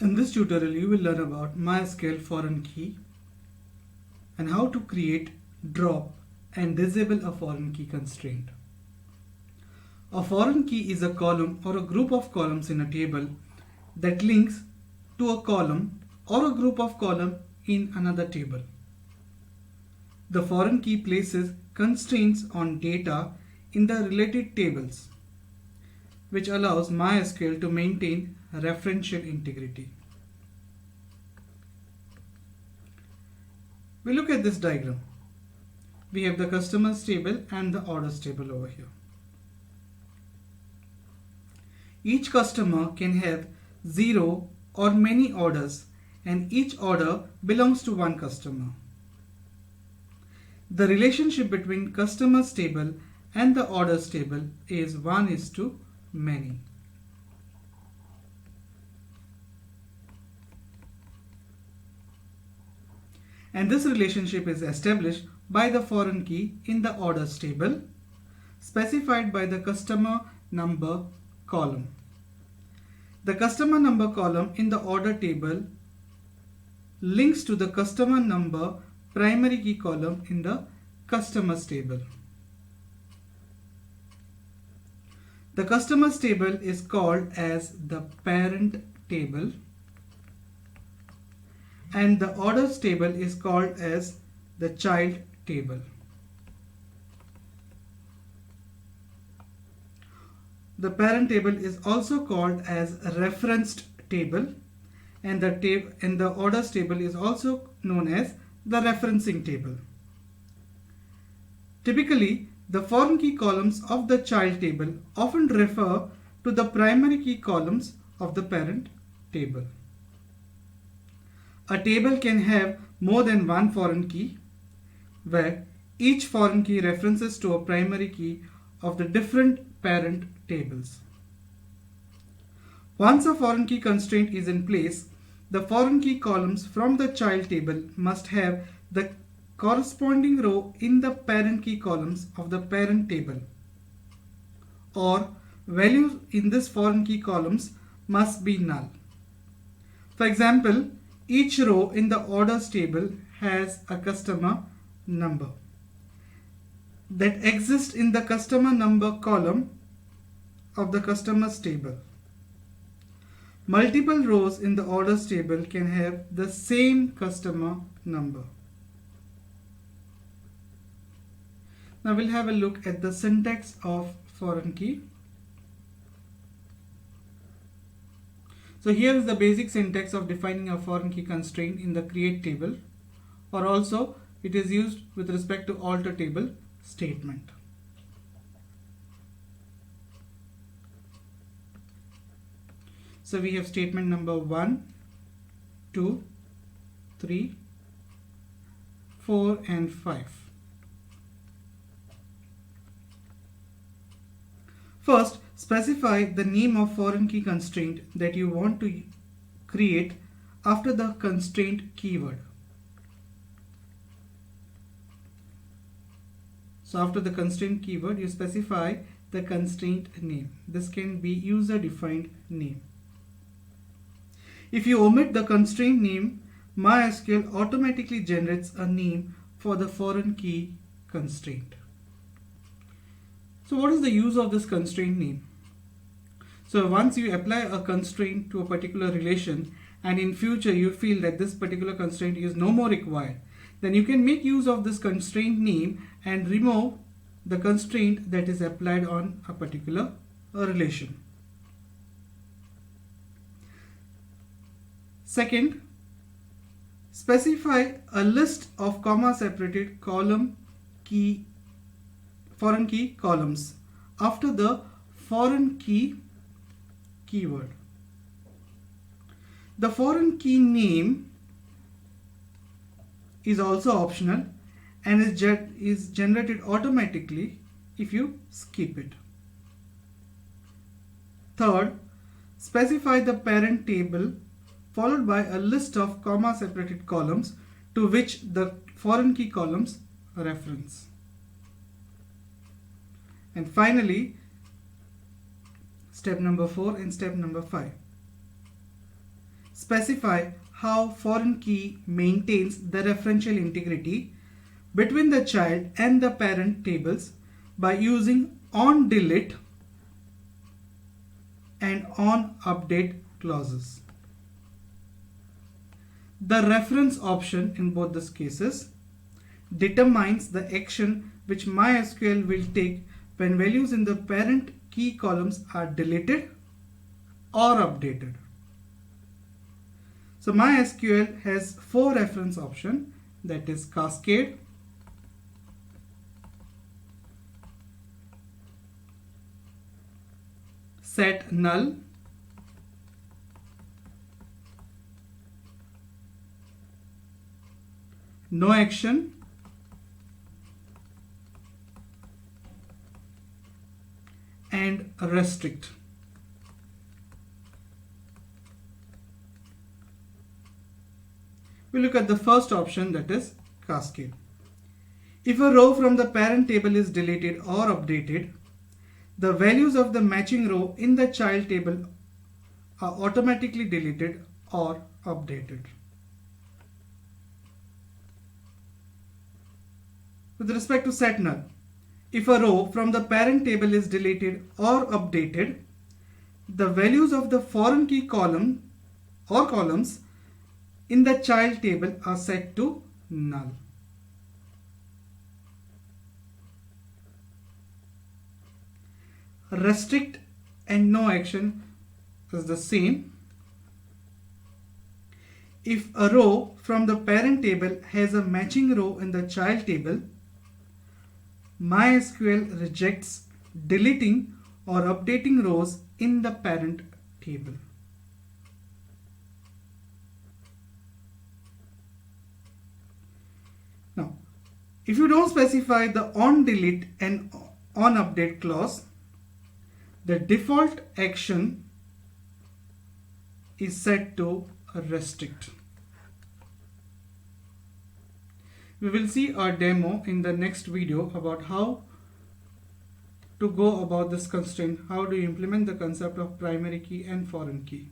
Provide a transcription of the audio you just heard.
In this tutorial, you will learn about MySQL foreign key and how to create, drop, and disable a foreign key constraint. A foreign key is a column or a group of columns in a table that links to a column or a group of columns in another table. The foreign key places constraints on data in the related tables, which allows MySQL to maintain referential integrity. We look at this diagram. We have the customers table and the orders table over here. Each customer can have 0 or many orders, and each order belongs to one customer. The relationship between customers table and the orders table is 1:many. And this relationship is established by the foreign key in the orders table specified by the customer number column. The customer number column in the order table links to the customer number primary key column in the customers table. The customers table is called as the parent table, and the orders table is called as the child table. The parent table is also called as a referenced table, and the orders table is also known as the referencing table. Typically, the foreign key columns of the child table often refer to the primary key columns of the parent table. A table can have more than one foreign key, where each foreign key references to a primary key of the different parent tables. Once a foreign key constraint is in place, the foreign key columns from the child table must have the corresponding row in the parent key columns of the parent table, or values in this foreign key columns must be null. For example, each row in the orders table has a customer number that exists in the customer number column of the customers table. Multiple rows in the orders table can have the same customer number. Now we'll have a look at the syntax of foreign key. So here is the basic syntax of defining a foreign key constraint in the create table, or also it is used with respect to alter table statement. So we have statement number 1, 2, 3, 4 and 5. First, specify the name of foreign key constraint that you want to create after the constraint keyword. So after the constraint keyword, you specify the constraint name. This can be user-defined name. If you omit the constraint name, MySQL automatically generates a name for the foreign key constraint. So what is the use of this constraint name? So once you apply a constraint to a particular relation and in future you feel that this particular constraint is no more required, then you can make use of this constraint name and remove the constraint that is applied on a particular relation. Second, specify a list of comma-separated foreign key columns after the foreign key keyword. The foreign key name is also optional and is generated automatically if you skip it. Third, specify the parent table followed by a list of comma-separated columns to which the foreign key columns reference. And finally, step number 4 and step number 5. specify how foreign key maintains the referential integrity between the child and the parent tables by using onDelete and onUpdate clauses. The reference option in both these cases determines the action which MySQL will take when values in the parent key columns are deleted or updated. So MySQL has 4 reference options, that is cascade, set null, no action, and restrict. We look at the first option, that is cascade. If a row from the parent table is deleted or updated, the values of the matching row in the child table are automatically deleted or updated. With respect to set null, if a row from the parent table is deleted or updated, the values of the foreign key column or columns in the child table are set to null. Restrict and no action is the same. If a row from the parent table has a matching row in the child table, MySQL rejects deleting or updating rows in the parent table. Now, if you don't specify the onDelete and onUpdate clause, the default action is set to restrict. We will see our demo in the next video about how to go about this constraint, how to implement the concept of primary key and foreign key.